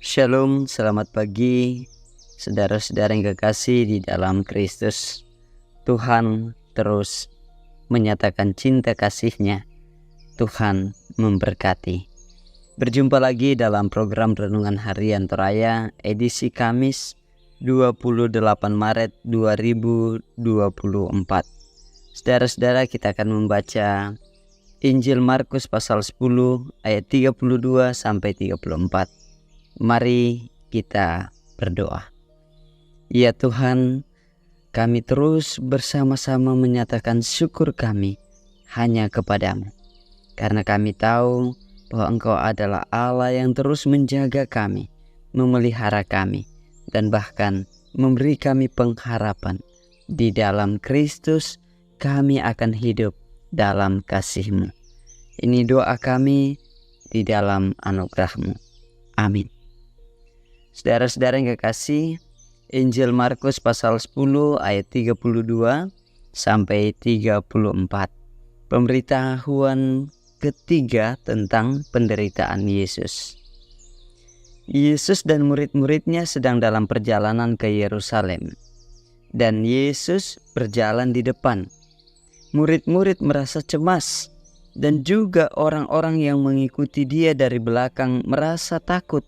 Shalom, selamat pagi saudara-saudara yang kekasih di dalam Kristus. Tuhan terus menyatakan cinta kasih-Nya. Tuhan memberkati. Berjumpa lagi dalam program Renungan Harian Toraya edisi Kamis 28 Maret 2024. Saudara-saudara, kita akan membaca Injil Markus pasal 10 ayat 32 sampai 34. Mari kita berdoa. Ya Tuhan, kami terus bersama-sama menyatakan syukur kami hanya kepadamu. Karena kami tahu bahwa Engkau adalah Allah yang terus menjaga kami, memelihara kami, dan bahkan memberi kami pengharapan. Di dalam Kristus kami akan hidup dalam kasih-Mu. Ini doa kami di dalam anugerah-Mu. Amin. Saudara-saudara yang kekasih, Injil Markus pasal 10 ayat 32 sampai 34. Pemberitahuan ketiga tentang penderitaan Yesus. Yesus dan murid-muridnya sedang dalam perjalanan ke Yerusalem. Dan Yesus berjalan di depan. Murid-murid merasa cemas, dan juga orang-orang yang mengikuti dia dari belakang merasa takut.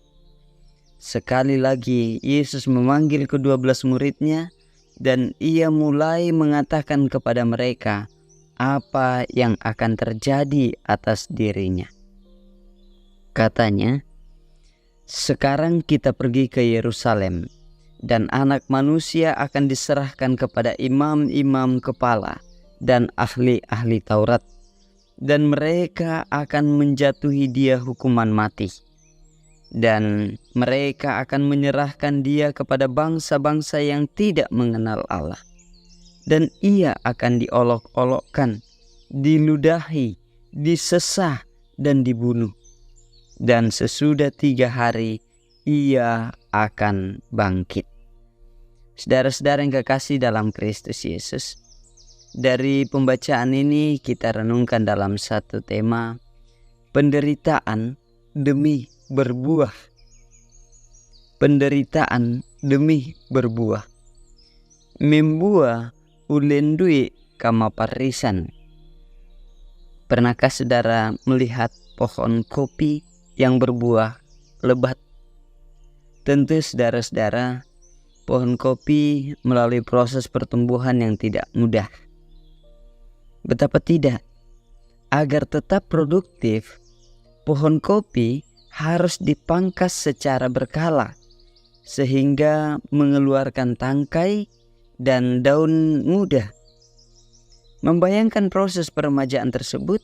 Sekali lagi Yesus memanggil ke-12 muridnya, dan ia mulai mengatakan kepada mereka apa yang akan terjadi atas dirinya. Katanya, "Sekarang kita pergi ke Yerusalem, dan Anak Manusia akan diserahkan kepada imam-imam kepala dan ahli-ahli Taurat, dan mereka akan menjatuhi dia hukuman mati. Dan mereka akan menyerahkan dia kepada bangsa-bangsa yang tidak mengenal Allah. Dan ia akan diolok-olokkan, diludahi, disesah, dan dibunuh. Dan sesudah 3 hari ia akan bangkit." Saudara-saudara yang kekasih dalam Kristus Yesus, dari pembacaan ini kita renungkan dalam satu tema, penderitaan demi berbuah. Penderitaan demi berbuah. Membuah ulendui kama parisan. Pernahkah saudara melihat pohon kopi yang berbuah lebat? Tentu saudara-saudara, pohon kopi melalui proses pertumbuhan yang tidak mudah. Betapa tidak, agar tetap produktif, pohon kopi harus dipangkas secara berkala sehingga mengeluarkan tangkai dan daun muda. Membayangkan proses peremajaan tersebut,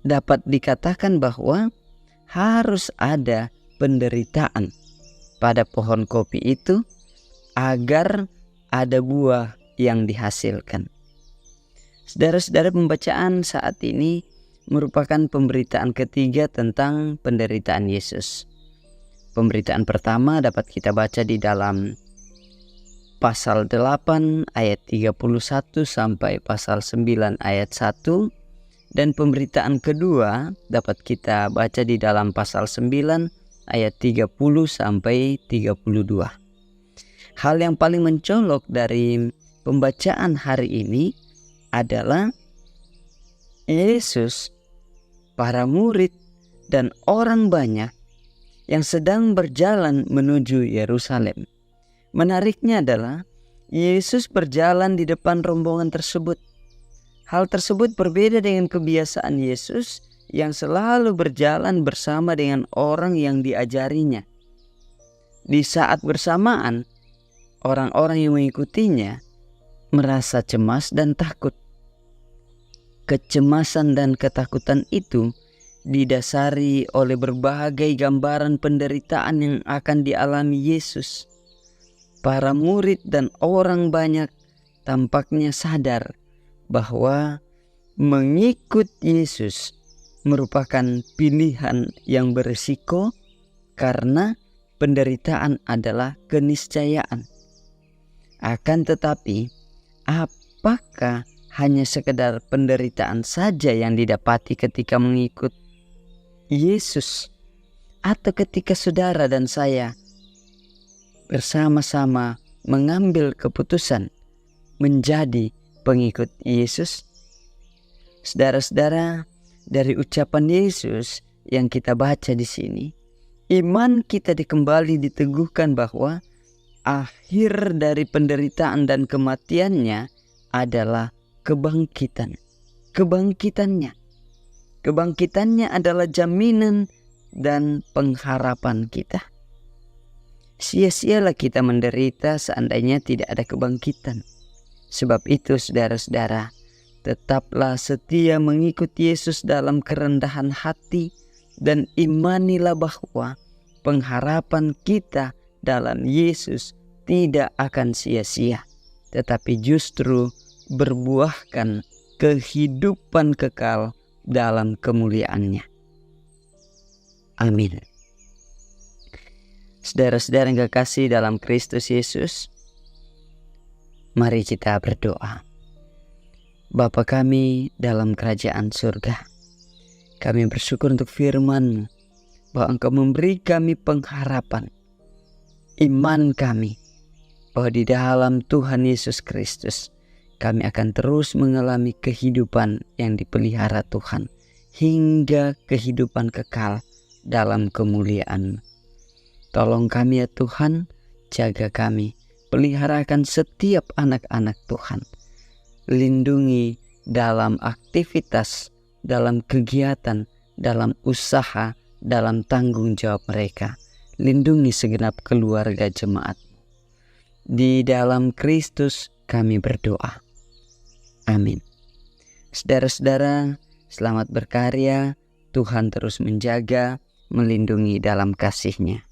dapat dikatakan bahwa harus ada penderitaan pada pohon kopi itu agar ada buah yang dihasilkan. Saudara-saudara, pembacaan saat ini merupakan pemberitaan ketiga tentang penderitaan Yesus. Pemberitaan pertama dapat kita baca di dalam pasal 8 ayat 31 sampai pasal 9 ayat 1. Dan pemberitaan kedua dapat kita baca di dalam pasal 9 ayat 30 sampai 32. Hal yang paling mencolok dari pembacaan hari ini adalah Yesus, para murid, dan orang banyak yang sedang berjalan menuju Yerusalem. Menariknya adalah Yesus berjalan di depan rombongan tersebut. Hal tersebut berbeda dengan kebiasaan Yesus yang selalu berjalan bersama dengan orang yang diajarinya. Di saat bersamaan, orang-orang yang mengikutinya merasa cemas dan takut. Kecemasan dan ketakutan itu didasari oleh berbagai gambaran penderitaan yang akan dialami Yesus. Para murid dan orang banyak tampaknya sadar bahwa mengikut Yesus merupakan pilihan yang berisiko karena penderitaan adalah keniscayaan. Akan tetapi, apakah hanya sekedar penderitaan saja yang didapati ketika mengikut Yesus? atau ketika saudara dan saya bersama-sama mengambil keputusan menjadi pengikut Yesus? Saudara-saudara, dari ucapan Yesus yang kita baca di sini, iman kita kembali diteguhkan bahwa akhir dari penderitaan dan kematiannya adalah kebangkitan. Kebangkitannya adalah jaminan dan pengharapan kita. Sia-sialah kita menderita seandainya tidak ada kebangkitan. Sebab itu saudara-saudara, tetaplah setia mengikuti Yesus dalam kerendahan hati dan imanilah bahwa pengharapan kita dalam Yesus tidak akan sia-sia, tetapi justru berbuahkan kehidupan kekal dalam kemuliaannya. Amin. Saudara-saudara yang kekasih dalam Kristus Yesus, mari kita berdoa. Bapa kami dalam kerajaan surga, kami bersyukur untuk firman-Mu bahwa Engkau memberi kami pengharapan, iman kami bahwa di dalam Tuhan Yesus Kristus kami akan terus mengalami kehidupan yang dipelihara Tuhan hingga kehidupan kekal dalam kemuliaan. Tolong kami ya Tuhan, jaga kami, peliharakan setiap anak-anak Tuhan. Lindungi dalam aktivitas, dalam kegiatan, dalam usaha, dalam tanggung jawab mereka. Lindungi segenap keluarga jemaat. Di dalam Kristus kami berdoa. Amin. Saudara-saudara, selamat berkarya. Tuhan terus menjaga, melindungi dalam kasih-Nya.